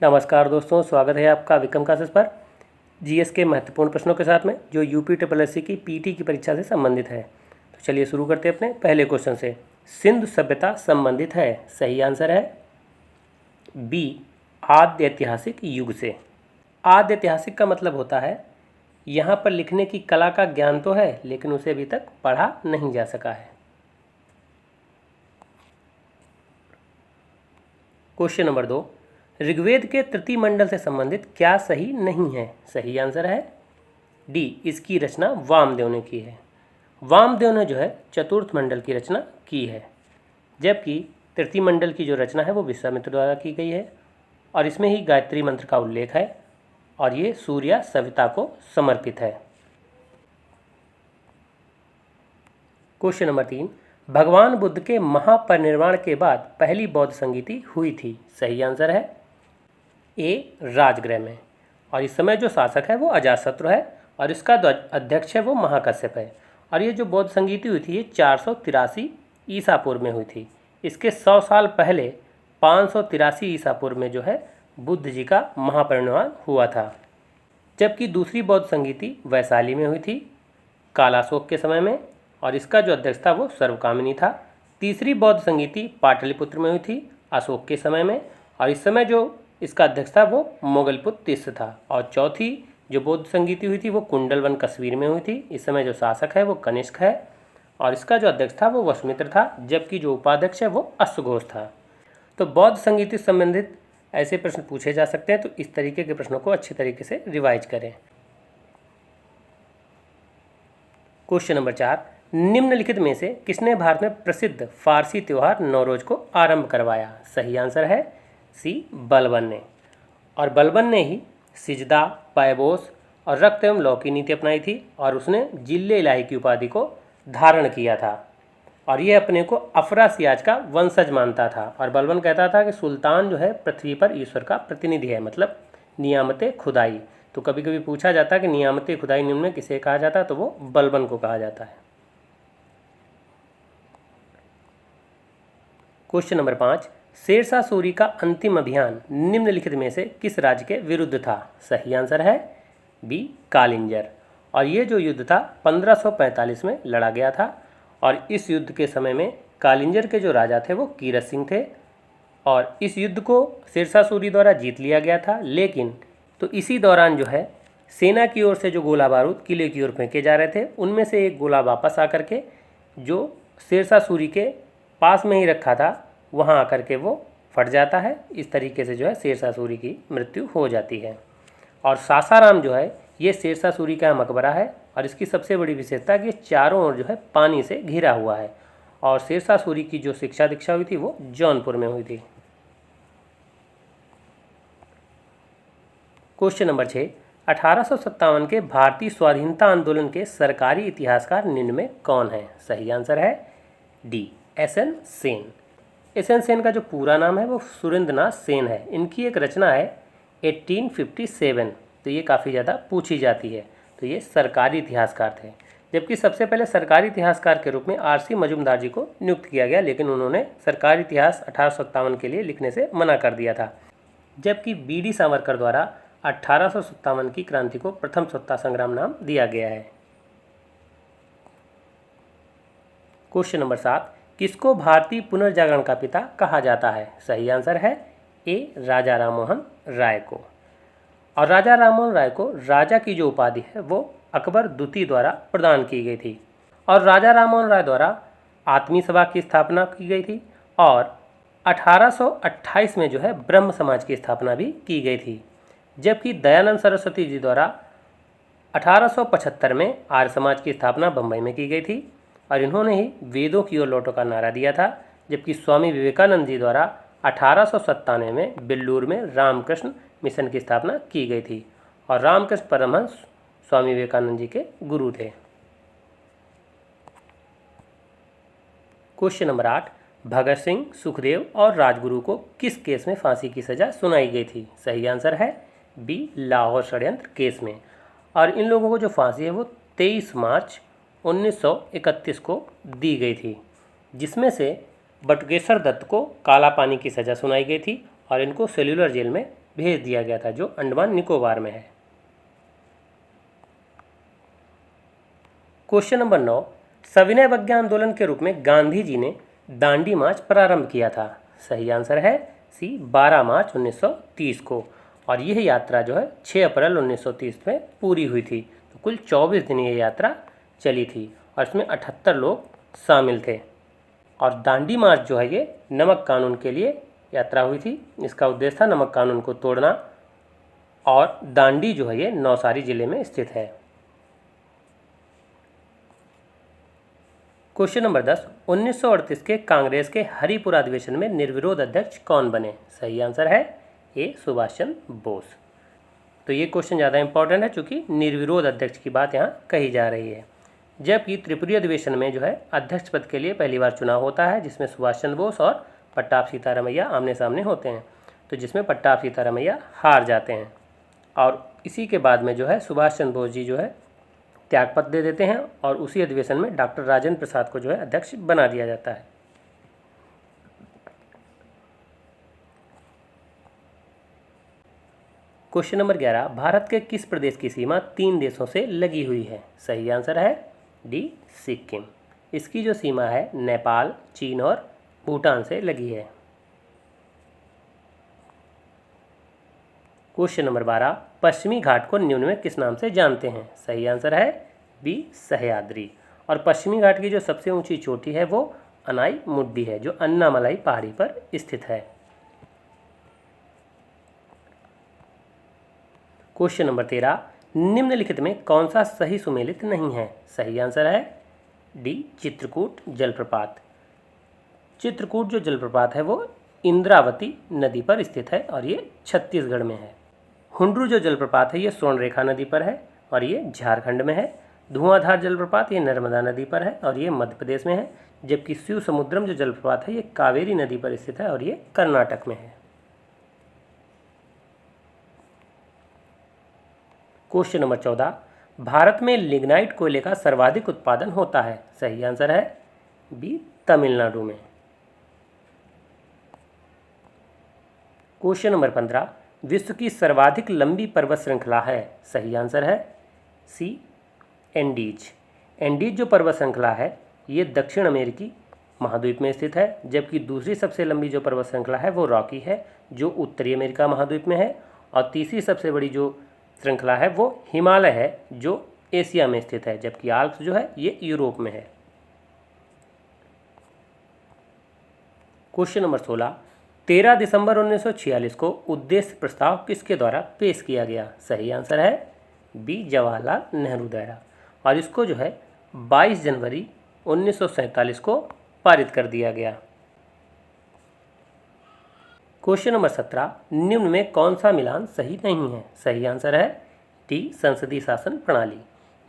नमस्कार दोस्तों, स्वागत है आपका विक्रम क्लासेस पर जीएस के महत्वपूर्ण प्रश्नों के साथ में जो यूपी ट्रिपल एससी की पीटी की परीक्षा से संबंधित है। तो चलिए शुरू करते हैं अपने पहले क्वेश्चन से। सिंधु सभ्यता संबंधित है, सही आंसर है बी आद्य ऐतिहासिक युग से। आद्य ऐतिहासिक का मतलब होता है यहाँ पर लिखने की कला का ज्ञान तो है लेकिन उसे अभी तक पढ़ा नहीं जा सका है। क्वेश्चन नंबर 2, ऋग्वेद के तृतीय मंडल से संबंधित क्या सही नहीं है? सही आंसर है डी, इसकी रचना वामदेव ने की है। वामदेव ने जो है चतुर्थ मंडल की रचना की है, जबकि तृतीय मंडल की जो रचना है वो विश्वामित्र द्वारा की गई है और इसमें ही गायत्री मंत्र का उल्लेख है और ये सूर्य सविता को समर्पित है। क्वेश्चन नंबर 3, भगवान बुद्ध के महापरिनिर्वाण के बाद पहली बौद्ध संगीति हुई थी। सही आंसर है ए, राजगृह में। और इस समय जो शासक है वो अजातशत्रु है और इसका जो अध्यक्ष है वो महाकश्यप है। और ये जो बौद्ध संगीति हुई थी ये 483 ईसा पूर्व में हुई थी। इसके 100 साल पहले 583 ईसा पूर्व में जो है बुद्ध जी का महापरिनिर्वाण हुआ था। जबकि दूसरी बौद्ध संगीति वैशाली में हुई थी कालाशोक के समय में और इसका जो अध्यक्ष था वो सर्वकामिनी था। तीसरी बौद्ध संगीति पाटलिपुत्र में हुई थी अशोक के समय में और इस समय जो इसका अध्यक्ष था वो मोगलपुत्र तीसरा था। और चौथी जो बौद्ध संगीति हुई थी वो कुंडलवन कश्मीर में हुई थी। इस समय जो शासक है वो कनिष्क है और इसका जो अध्यक्ष था वो वसुमित्र था, जबकि जो उपाध्यक्ष है वो अश्वघोष था। तो बौद्ध संगीति से संबंधित ऐसे प्रश्न पूछे जा सकते हैं, तो इस तरीके के प्रश्नों को अच्छे तरीके से रिवाइज करें। क्वेश्चन नंबर 4, निम्नलिखित में से किसने भारत में प्रसिद्ध फारसी त्यौहार नौरोज को आरंभ करवाया? सही आंसर है सी, बलबन ने। और बलबन ने ही सिजदा, पैबोस और रक्त एवं लौ की नीति अपनाई थी और उसने जिल्ले इलाही की उपाधि को धारण किया था और ये अपने को अफरासियाज का वंशज मानता था। और बलबन कहता था कि सुल्तान जो है पृथ्वी पर ईश्वर का प्रतिनिधि है, मतलब नियामते खुदाई। तो कभी कभी पूछा जाता है कि नियामते खुदाई निम्न में किसे कहा जाता है, तो वो बलबन को कहा जाता है। क्वेश्चन नंबर 5, शेरशाह सूरी का अंतिम अभियान निम्नलिखित में से किस राज्य के विरुद्ध था? सही आंसर है बी, कालिंजर। और ये जो युद्ध था 1545 में लड़ा गया था और इस युद्ध के समय में कालिंजर के जो राजा थे वो कीरत सिंह थे और इस युद्ध को शेरशाह सूरी द्वारा जीत लिया गया था। लेकिन तो इसी दौरान जो है सेना की ओर से जो गोला बारूद किले की ओर फेंके जा रहे थे, उनमें से एक गोला वापस आकर के जो शेरशाह सूरी के पास में ही रखा था वहाँ आकर के वो फट जाता है। इस तरीके से जो है शेरशाह सूरी की मृत्यु हो जाती है। और सासाराम जो है ये शेरशाह सूरी का मकबरा है और इसकी सबसे बड़ी विशेषता कि ये चारों ओर जो है पानी से घिरा हुआ है। और शेरशाह सूरी की जो शिक्षा दीक्षा हुई थी वो जौनपुर में हुई थी। क्वेश्चन नंबर 6, 1857 के भारतीय स्वाधीनता आंदोलन के सरकारी इतिहासकार निम्न में कौन है? सही आंसर है D, SN. Sen. SN. Sen का जो पूरा नाम है वो सुरेंद्रनाथ सेन है। इनकी एक रचना है 1857, तो ये काफ़ी ज़्यादा पूछी जाती है। तो ये सरकारी इतिहासकार थे, जबकि सबसे पहले सरकारी इतिहासकार के रूप में आर.सी. मजूमदार जी को नियुक्त किया गया, लेकिन उन्होंने सरकारी इतिहास 1857 के लिए लिखने से मना कर दिया था। जबकि बी.डी. सावरकर द्वारा 1857 की क्रांति को प्रथम स्वतंत्रता संग्राम नाम दिया गया है। क्वेश्चन नंबर 7, किसको भारतीय पुनर्जागरण का पिता कहा जाता है? सही आंसर है ए, राजा राममोहन राय को। और राजा राममोहन राय को राजा की जो उपाधि है वो अकबर द्वितीय द्वारा प्रदान की गई थी। और राजा राममोहन राय द्वारा आत्मीय सभा की स्थापना की गई थी और 1828 में जो है ब्रह्म समाज की स्थापना भी की गई थी। जबकि दयानंद सरस्वती जी द्वारा 1875 में आर्य समाज की स्थापना बम्बई में की गई थी और इन्होंने ही वेदों की ओर लौटो का नारा दिया था। जबकि स्वामी विवेकानंद जी द्वारा 1897 में बेल्लूर में रामकृष्ण मिशन की स्थापना की गई थी और रामकृष्ण परमहंस स्वामी विवेकानंद जी के गुरु थे। क्वेश्चन नंबर 8, भगत सिंह, सुखदेव और राजगुरु को किस केस में फांसी की सज़ा सुनाई गई थी? सही आंसर है बी, लाहौर षड्यंत्र केस में। और इन लोगों को जो फांसी है वो 23 मार्च 1931 को दी गई थी, जिसमें से बटुकेश्वर दत्त को काला पानी की सज़ा सुनाई गई थी और इनको सेल्यूलर जेल में भेज दिया गया था, जो अंडमान निकोबार में है। क्वेश्चन नंबर 9, सविनय अवज्ञा आंदोलन के रूप में गांधी जी ने दांडी मार्च प्रारंभ किया था। सही आंसर है सी, 12 मार्च 1930 को। और यह यात्रा जो है 6 अप्रैल 1930 में पूरी हुई थी। तो कुल 24 दिन ये यात्रा चली थी और इसमें 78 लोग शामिल थे। और दांडी मार्च जो है ये नमक कानून के लिए यात्रा हुई थी। इसका उद्देश्य था नमक कानून को तोड़ना। और दांडी जो है ये नौसारी जिले में स्थित है। क्वेश्चन नंबर 10, 1938 के कांग्रेस के हरिपुरा अधिवेशन में निर्विरोध अध्यक्ष कौन बने? सही आंसर है ए, सुभाष चंद्र बोस। तो ये क्वेश्चन ज़्यादा इंपॉर्टेंट है क्योंकि निर्विरोध अध्यक्ष की बात यहाँ कही जा रही है। जबकि त्रिपुरी अधिवेशन में जो है अध्यक्ष पद के लिए पहली बार चुनाव होता है, जिसमें सुभाष चंद्र बोस और पट्टाभ सीतारामैया आमने सामने होते हैं। तो जिसमें पट्टाभ सीतारामैया हार जाते हैं और इसी के बाद में जो है सुभाष चंद्र बोस जी जो है त्यागपत्र दे देते हैं और उसी अधिवेशन में डॉक्टर राजेंद्र प्रसाद को जो है अध्यक्ष बना दिया जाता है। क्वेश्चन नंबर 11, भारत के किस प्रदेश की सीमा 3 देशों से लगी हुई है? सही आंसर है डी, सिक्किम। इसकी जो सीमा है नेपाल, चीन और भूटान से लगी है। क्वेश्चन नंबर 12, पश्चिमी घाट को निम्न में किस नाम से जानते हैं? सही आंसर है बी, सह्याद्री। और पश्चिमी घाट की जो सबसे ऊंची चोटी है वो अनाई मुड्डी है, जो अन्नामलाई पहाड़ी पर स्थित है। क्वेश्चन नंबर 13, निम्नलिखित में कौन सा सही सुमेलित नहीं है? सही आंसर है डी, चित्रकूट जलप्रपात। चित्रकूट जो जलप्रपात है वो इंद्रावती नदी पर स्थित है और ये छत्तीसगढ़ में है। हुंड्रू जो जलप्रपात है ये स्वर्णरेखा नदी पर है और ये झारखंड में है। धुआंधार जलप्रपात ये नर्मदा नदी पर है और ये मध्य प्रदेश में है। जबकि शिव समुद्रम जो जलप्रपात है ये कावेरी नदी पर स्थित है और ये कर्नाटक में है। क्वेश्चन नंबर 14, भारत में लिग्नाइट कोयले का सर्वाधिक उत्पादन होता है? सही आंसर है बी, तमिलनाडु में। क्वेश्चन नंबर 15, विश्व की सर्वाधिक लंबी पर्वत श्रृंखला है? सही आंसर है सी, एंडीज। एंडीज जो पर्वत श्रृंखला है ये दक्षिण अमेरिकी महाद्वीप में स्थित है। जबकि दूसरी सबसे लंबी जो पर्वत श्रृंखला है वो रॉकी है, जो उत्तरी अमेरिका महाद्वीप में है। और तीसरी सबसे बड़ी जो श्रृंखला है वो हिमालय है, जो एशिया में स्थित है। जबकि आल्प्स जो है ये यूरोप में है। क्वेश्चन नंबर 16, 13 दिसंबर 1946 को उद्देश्य प्रस्ताव किसके द्वारा पेश किया गया? सही आंसर है बी, जवाहरलाल नेहरू द्वारा। और इसको जो है 22 जनवरी 1947 को पारित कर दिया गया। क्वेश्चन नंबर 17, निम्न में कौन सा मिलान सही नहीं है? सही आंसर है डी, संसदीय शासन प्रणाली।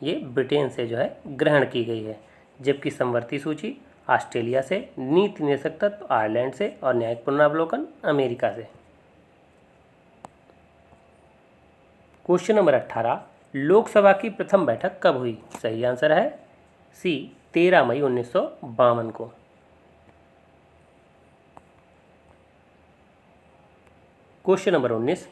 ये ब्रिटेन से जो है ग्रहण की गई है। जबकि समवर्ती सूची ऑस्ट्रेलिया से, नीति निदेशक तत्व आयरलैंड से और न्यायिक पुनरावलोकन अमेरिका से। क्वेश्चन नंबर 18, लोकसभा की प्रथम बैठक कब हुई? सही आंसर है सी, 13 मई 1952 को। क्वेश्चन नंबर 19,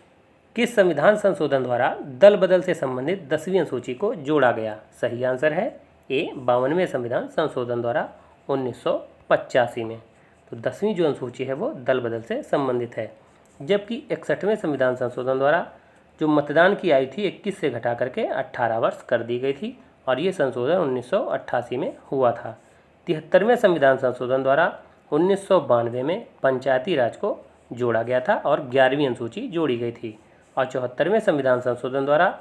किस संविधान संशोधन द्वारा दल बदल से संबंधित 10वीं अनुसूची को जोड़ा गया? सही आंसर है ए, 52वें संविधान संशोधन द्वारा 1985 में। तो 10वीं जो अनुसूची है वो दल बदल से संबंधित है। जबकि 61वें संविधान संशोधन द्वारा जो मतदान की आयु थी 21 से घटा करके 18 वर्ष कर दी गई थी और ये संशोधन 1988 में हुआ था। 73वें संविधान संशोधन द्वारा 1992 में पंचायती राज को जोड़ा गया था और 11वीं अनुसूची जोड़ी गई थी। और 74वें संविधान संशोधन द्वारा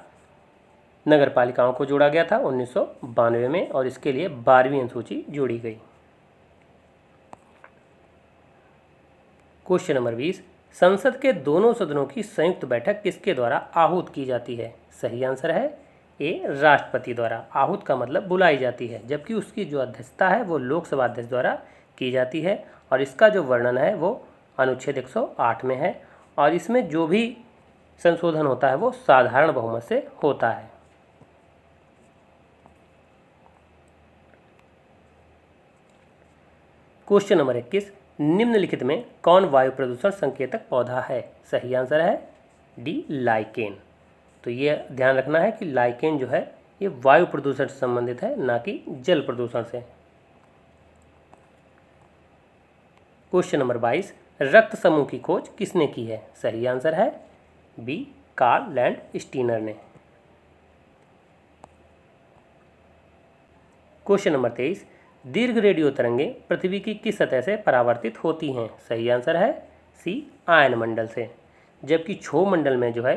नगर पालिकाओं को जोड़ा गया था 1992 में और इसके लिए 12वीं अनुसूची जोड़ी गई। क्वेश्चन नंबर 20, संसद के दोनों सदनों की संयुक्त बैठक किसके द्वारा आहूत की जाती है? सही आंसर है ए, राष्ट्रपति द्वारा। आहूत का मतलब बुलाई जाती है। जबकि उसकी जो अध्यक्षता है वो लोकसभा अध्यक्ष द्वारा की जाती है और इसका जो वर्णन है वो अनुच्छेद 108 में है। और इसमें जो भी संशोधन होता है वो साधारण बहुमत से होता है। क्वेश्चन नंबर 21, निम्नलिखित में कौन वायु प्रदूषण संकेतक पौधा है? सही आंसर है डी लाइकेन। तो ये ध्यान रखना है कि लाइकेन जो है ये वायु प्रदूषण से संबंधित है, ना कि जल प्रदूषण से। क्वेश्चन नंबर 22, रक्त समूह की खोज किसने की है? सही आंसर है बी कार्ल लैंडस्टीनर ने। क्वेश्चन नंबर 23, दीर्घ रेडियो तरंगें पृथ्वी की किस सतह से परावर्तित होती हैं? सही आंसर है सी आयन मंडल से। जबकि क्षोभ मंडल में जो है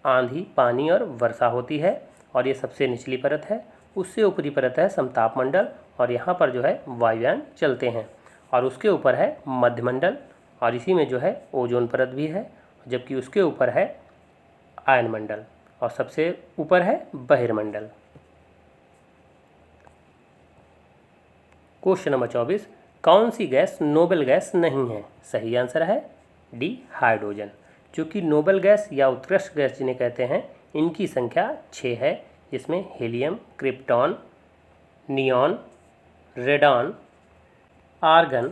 आंधी, पानी और वर्षा होती है और ये सबसे निचली परत है। उससे ऊपरी परत है समताप मंडल और यहाँ पर जो है वायुयान चलते हैं। और उसके ऊपर है मध्यमंडल और इसी में जो है ओजोन परत भी है, जबकि उसके ऊपर है आयन मंडल और सबसे ऊपर है बहिर्मंडल। क्वेश्चन नंबर 24, कौन सी गैस नोबेल गैस नहीं है? सही आंसर है डी हाइड्रोजन। चूँकि नोबेल गैस या उत्कृष्ट गैस जिन्हें कहते हैं, इनकी संख्या 6 है, जिसमें helium, krypton, neon, radon, argon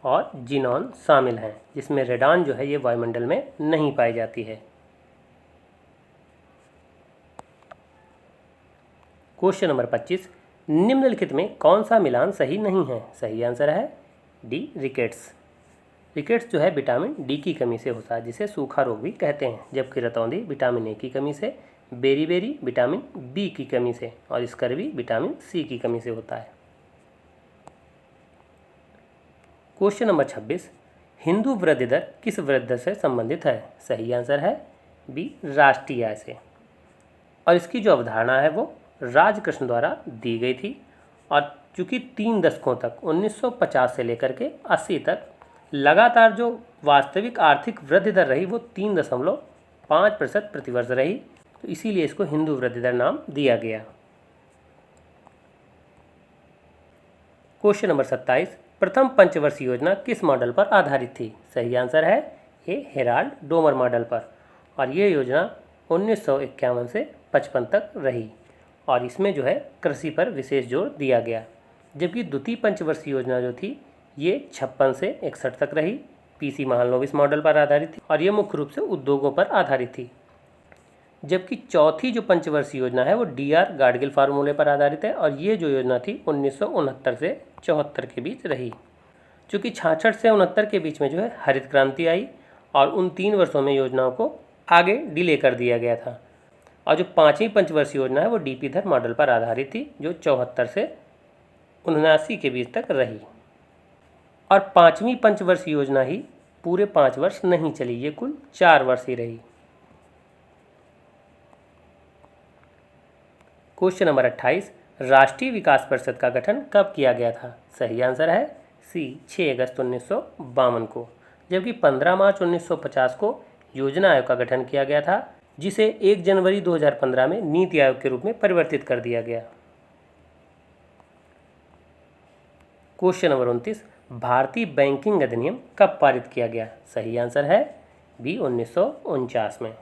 और जिनॉन शामिल हैं, जिसमें रेडॉन जो है ये वायुमंडल में नहीं पाई जाती है। क्वेश्चन नंबर 25, निम्नलिखित में कौन सा मिलान सही नहीं है? सही आंसर है डी रिकेट्स। रिकेट्स जो है विटामिन डी की कमी से होता है, जिसे सूखा रोग भी कहते हैं। जबकि रतौंधी विटामिन ए की कमी से, बेरीबेरी विटामिन बी की कमी से और स्कर्वी विटामिन सी की कमी से होता है। क्वेश्चन नंबर 26, हिंदू वृद्धि दर किस वृद्धि दर से संबंधित है? सही आंसर है बी राष्ट्रीय आय से। और इसकी जो अवधारणा है वो राजकृष्ण द्वारा दी गई थी। और चूँकि 3 दशकों तक 1950 से लेकर के 80 तक लगातार जो वास्तविक आर्थिक वृद्धि दर रही वो 3.5% प्रतिवर्ष रही, तो इसीलिए इसको हिंदू वृद्धि दर नाम दिया गया। क्वेश्चन नंबर 27, प्रथम पंचवर्षीय योजना किस मॉडल पर आधारित थी? सही आंसर है ए हेराल्ड डोमर मॉडल पर। और ये योजना 1951 से 55 तक रही और इसमें जो है कृषि पर विशेष जोर दिया गया। जबकि द्वितीय पंचवर्षीय योजना जो थी ये 56 से 61 तक रही, पीसी महालनोबिस मॉडल पर आधारित थी और ये मुख्य रूप से उद्योगों पर आधारित थी। जबकि चौथी जो पंचवर्षीय योजना है वो डीआर गाडगिल फार्मूले पर आधारित है और ये जो योजना थी 1969 से 74 के बीच रही। चूँकि 66 से 69 के बीच में जो है हरित क्रांति आई और उन 3 वर्षों में योजनाओं को आगे डिले कर दिया गया था। और जो 5वीं पंचवर्षीय योजना है वो डीपी धर मॉडल पर आधारित थी, जो 74 से 79 के बीच तक रही। और 5वीं पंचवर्षीय योजना ही पूरे 5 वर्ष नहीं चली, ये कुल 4 वर्ष ही रही। क्वेश्चन नंबर 28, राष्ट्रीय विकास परिषद का गठन कब किया गया था? सही आंसर है सी 6 अगस्त 1952 को। जबकि 15 मार्च 1950 को योजना आयोग का गठन किया गया था, जिसे 1 जनवरी 2015 में नीति आयोग के रूप में परिवर्तित कर दिया गया। क्वेश्चन नंबर 29, भारतीय बैंकिंग अधिनियम कब पारित किया गया? सही आंसर है बी 1949 में।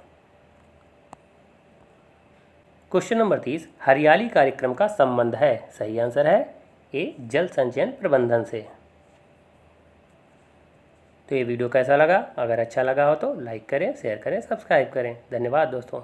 क्वेश्चन नंबर 30, हरियाली कार्यक्रम का संबंध है? सही आंसर है ए जल संचयन प्रबंधन से। तो ये वीडियो कैसा लगा? अगर अच्छा लगा हो तो लाइक करें, शेयर करें, सब्सक्राइब करें। धन्यवाद दोस्तों।